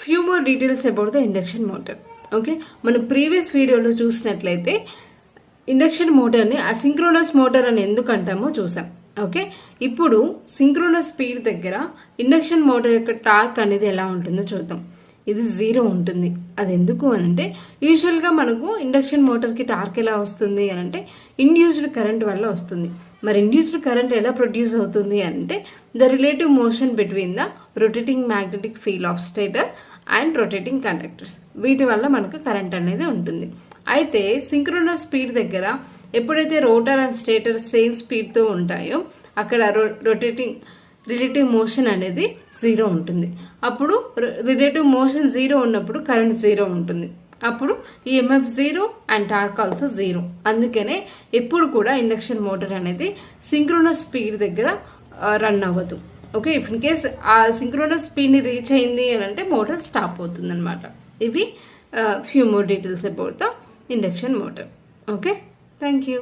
Few more details about the induction motor. Okay, మనం previous వీడియోలో చూసినట్లయితే ఇండక్షన్ మోటార్ని అసింక్రోనస్ మోటార్ అని ఎందుకు అంటామో చూసాం. ఓకే, ఇప్పుడు సింక్రోనస్ స్పీడ్ దగ్గర ఇండక్షన్ మోటార్ యొక్క టార్క్ అనేది ఎలా ఉంటుందో చూద్దాం. ఇది 0 ఉంటుంది. అది ఎందుకు అనంటే యూజువల్గా మనకు ఇండక్షన్ మోటార్కి టార్క్ ఎలా వస్తుంది అనంటే ఇండ్యూస్డ్ కరెంట్ వల్ల వస్తుంది. మరి ఇండ్యూస్డ్ కరెంట్ ఎలా ప్రొడ్యూస్ అవుతుంది అంటే the relative motion between the rotating magnetic field of stator and rotating conductors, వీటి వల్ల మనకు కరెంట్ అనేది ఉంటుంది. అయితే సింక్రోనస్ స్పీడ్ దగ్గర ఎప్పుడైతే రోటర్ అండ్ స్టేటర్ సేమ్ స్పీడ్తో ఉంటాయో అక్కడ రిలేటివ్ మోషన్ అనేది 0 ఉంటుంది. అప్పుడు రిలేటివ్ మోషన్ 0 ఉన్నప్పుడు కరెంట్ 0 ఉంటుంది. అప్పుడు ఈఎంఎఫ్ 0 అండ్ టార్క్ ఆల్సో 0. అందుకనే ఎప్పుడు కూడా ఇండక్షన్ మోటార్ అనేది సింక్రోనస్ స్పీడ్ దగ్గర రన్ అవ్వదు. ఓకే, ఇఫ్ ఇన్ కేస్ ఆ సింక్రోనస్ స్పీడ్ని రీచ్ అయింది అని అంటే మోటార్ స్టాప్ అవుతుంది అనమాట. ఇవి few more details about the induction motor. Okay, thank you.